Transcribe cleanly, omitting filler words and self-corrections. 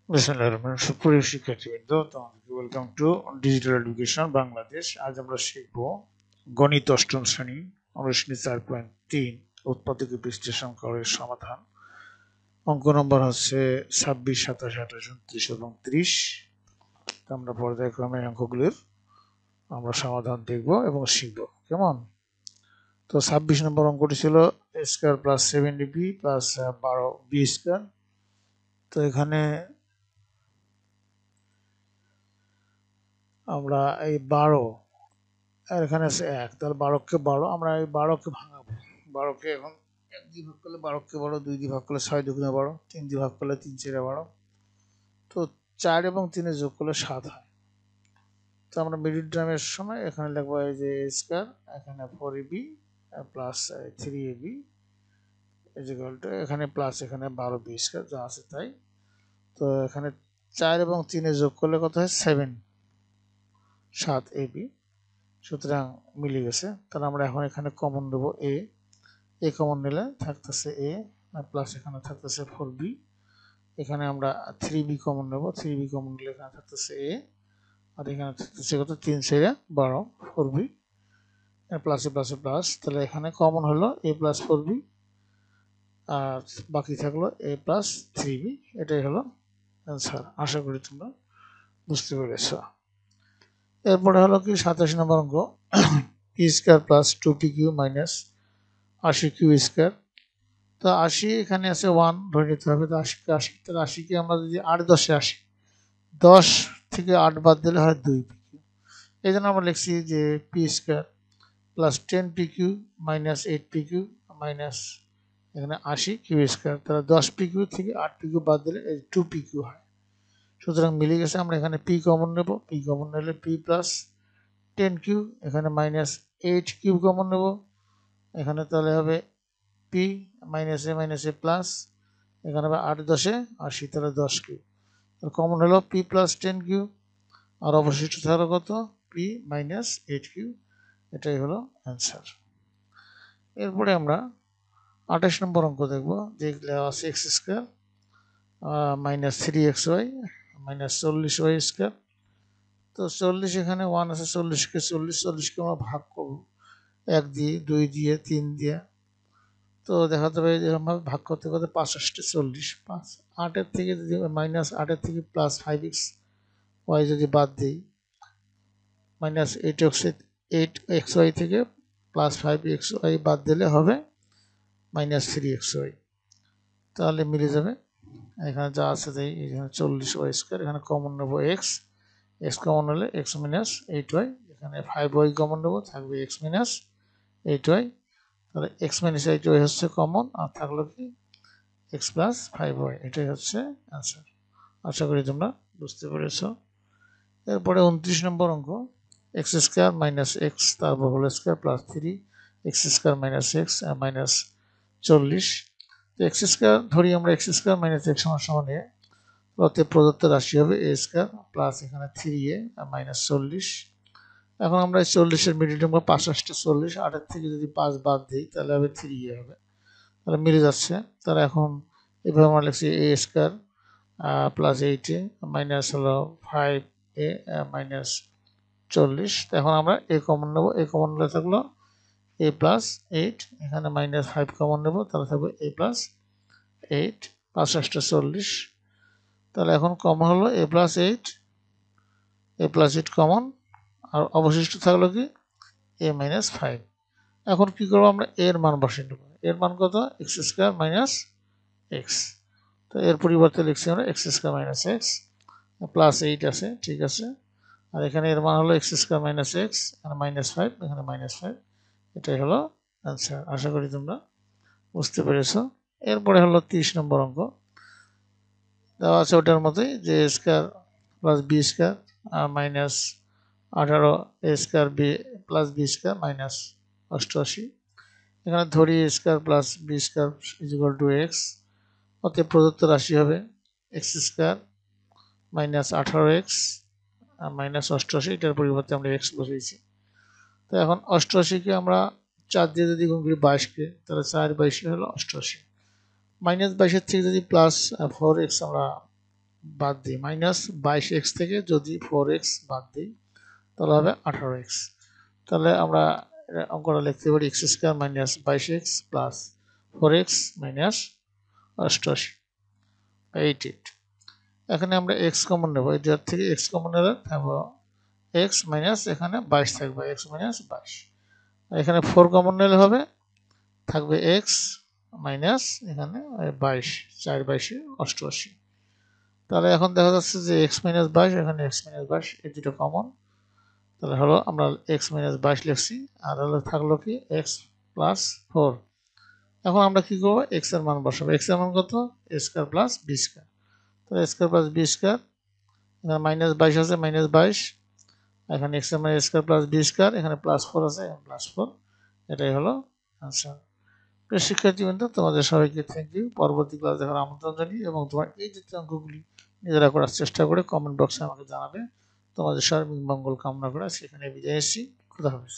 সুপ্রিয় শিক্ষার্থীবৃন্দ, তোমাদেরকে welcome to digital education Bangladesh. আজ আমরা শিখব গণিত অষ্টম শ্রেণী অনুশীলনী 4.3 উৎপাদক বিশ্লেষণকরের সমাধান। অঙ্ক নম্বর হচ্ছে 26, 27, 28, 29 এবং 30। আমরা পর্যায়ক্রমে অঙ্কগুলির আমরা সমাধান দেখব এবং শিখব। কেমন? তো 26 নম্বর অঙ্কটি ছিল a square plus 7ab plus 12b square. তো এখানে আমরা এই 12 আর এখানে আছে 1, তাহলে 12কে 12 আমরা এই 12কে ভাঙাবো। 12কে এখন 1 দিয়ে ভাগ করলে 12কে 12, 2 দিয়ে ভাগ করলে 6 দুগুণে 12, 3 দিয়ে ভাগ করলে 3 4 12। তো 4 এবং 3 যোগ করলে 7 হয়। তো আমরা মিডিল টার্মের সময় এখানে লিখবো এই যে a স্কয়ার, এখানে 4ab plus 3ab equal to এখানে প্লাস এখানে 12b স্কয়ার যা আছে তাই। তো এখানে 4 এবং 3 যোগ করলে কত হয়? 7ab। সুতরাং মিলে গেছে। তাহলে আমরা এখন এখানে কমন নেব a কমন নিলে থাকতেছে a প্লাস এখানে থাকতেছে 4b। এখানে আমরা 3b কমন নেব, 3b কমন নিলে এখানে থাকতেছে a আর এখানে থাকতেছে কত? 3 4 12, 4b প্লাসে প্লাসে প্লাস। তাহলে এখানে কমন হলো a প্লাস 4b আর বাকি থাকলো a প্লাস 3b। এটাই হলো অ্যান্সার। আশা করি তোমরা বুঝতে পেরেছ। এরপরে হলো কি 27 নম্বর অঙ্ক, p square plus 2pq minus 80q square. তো 80 এখানে আছে 1 ধরে নিতে হবে। তো 80 কে 80, তাহলে 80 কে আমরা যদি 8 10 80, 10 থেকে 8 বাদ দিলে হয় 2pq। এই জন্য আমরা লিখছি যে p square plus 10pq minus 8pq minus এখানে 80q স্কয়ার। তাহলে 10pq থেকে 8pq বাদ দিলে 2pq হয়। সুতরাং মিলে গেছে। আমরা এখানে p কমন নেব, p কমন নিলে p প্লাস 10q, এখানে মাইনাস 8q কমন নেব, এখানে তাহলে হবে p মাইনাস এ প্লাস, এখানে হবে 8 10 80, তাহলে 10q। কমন হলো p প্লাস 10q আর অবশিষ্ট থাকলো কত? p minus 8q। এটাই হলো অ্যান্সার। এরপরে আমরা 28 নম্বর অঙ্ক দেখব, যেগুলো আছে x square minus 3xy minus 40y square. তো 40 এখানে 1 আছে, 40কে 40কে আমরা ভাগ করব 1 দিয়ে, 2 দিয়ে, 3 দিয়ে। তো দেখা যাবে এরকমভাবে ভাগ করতে করতে 5 8 40, 5 8-এর থেকে যদি মাইনাস 8-এর থেকে প্লাস 5x y যদি বাদ দিই, মাইনাস 8xy থেকে প্লাস 5xy বাদ দিলে হবে মাইনাস 3xy। তাহলে মিলে যাবে। এখানে যা আছে তাই, এখানে 40y স্কোয়ার, এখানে কমন নেবো x কমন হলে x মাইনাস 8y, এখানে 5y কমন নেবো, থাকবে x মাইনাস 8y। তাহলে x মাইনাস 8y হচ্ছে কমন, আর থাকলো কি x প্লাস 5y। এটাই হচ্ছে অ্যান্সার। আশা করি তোমরা বুঝতে পেরেছ। এরপরে 29 নম্বর অঙ্ক, এক্স স্কোয়ার মাইনাস এক্স তারপর whole square plus 3x square minus x minus 40। তো এক্স স্কোয়ার ধরি আমরা, এক্স স্কোয়ার মাইনাস এক্স সমান এ, অতএব প্রদত্ত রাশি হবে a স্কোয়ার প্লাস এখানে 3a মাইনাস 40। এখন আমরা 40-এর মিডিল টার্ম 5 8 40, 8-এর থেকে যদি 5 বাদ দিই তাহলে হবে 3a হবে। তাহলে মিলে যাচ্ছে। তাহলে এখন এভাবে আমরা লিখছি a square plus 8a minus হলো 5a মাইনাস 40। এখন আমরা a কমন নেব, a কমন নিলে থাকলো a প্লাস 8, এখানে মাইনাস 5 কমন নেব, তাহলে থাকবে a প্লাস 8, 5 8 40। তাহলে এখন কমন হলো a প্লাস 8 কমন, আর অবশিষ্ট থাকলো কি a মাইনাস 5। এখন কি করবো? আমরা এর মান বসিয়ে নেব। এর মান কত? X square minus x. তো এর পরিবর্তে লিখছি আমরা x square minus x plus 8 আছে, ঠিক আছে। আর এখানে এর মান হলো এক্স স্কোয়ার মাইনাস এক্স, এখানে মাইনাস 5, এখানে মাইনাস 5। এটাই হলো অ্যান্সার। আশা করি তোমরা বুঝতে পেরেছ। এরপরে হলো 30 নম্বর অঙ্ক, দেওয়া আছে ওটার মতোই, যে a square plus b square minus 18 a square b plus b square minus 88। এখানে ধরি a square plus b square is equal to x. অতএব প্রদত্ত রাশি হবে x square minus 18x minus 88। এটার পরিবর্তে আমরা এক্স বসিয়েছি। তো এখন 88কে আমরা 4 দিয়ে যদি গুণ করি 22কে, তাহলে 4 22 হলো 88। মাইনাস 22-এর থেকে যদি প্লাস 4x আমরা বাদ দিই -22x থেকে যদি 4x বাদ দিই তাহলে হবে 18x। তাহলে আমরা অঙ্কটা লিখতে পারি x² - 22x plus 4x minus 88 88। এখানে আমরা x কমন নেব, এই দুই থেকে x কমন নিলে থাকবে x মাইনাস এখানে 22 থাকবে, x মাইনাস 22। এখানে 4 কমন নিলে হবে থাকবে x মাইনাস এখানে 22, 4 22 88। তাহলে এখন দেখা যাচ্ছে যে x মাইনাস 22 এখানে x মাইনাস 22 এই দুটো কমন, তাহলে হলো আমরা x মাইনাস 22 লিখছি, আর হলো থাকলো কি x প্লাস 4। এখন আমরা কি করবো, x এর মান বসাবো। x এর মান কত, a square plus b square. তাহলে a square plus b square, এখানে -22 আছে -22, এখানে x এর মান a square plus b square, এখানে +4 আছে +4। এটাই হলো আনসার। প্রিয় শিক্ষার্থীবৃন্দ, তোমাদের সবাইকে থ্যাংক ইউ। পরবর্তী ক্লাস দেখার আমন্ত্রণ জানিয়ে এবং তোমার এই জাতীয় অঙ্কগুলি নিজেরা করার চেষ্টা করে কমেন্ট বক্সে আমাকে জানাবে। তোমাদের সার্বিক মঙ্গল কামনা করে সেখানে বিদায় এসেছি। খুদা হাফেজ।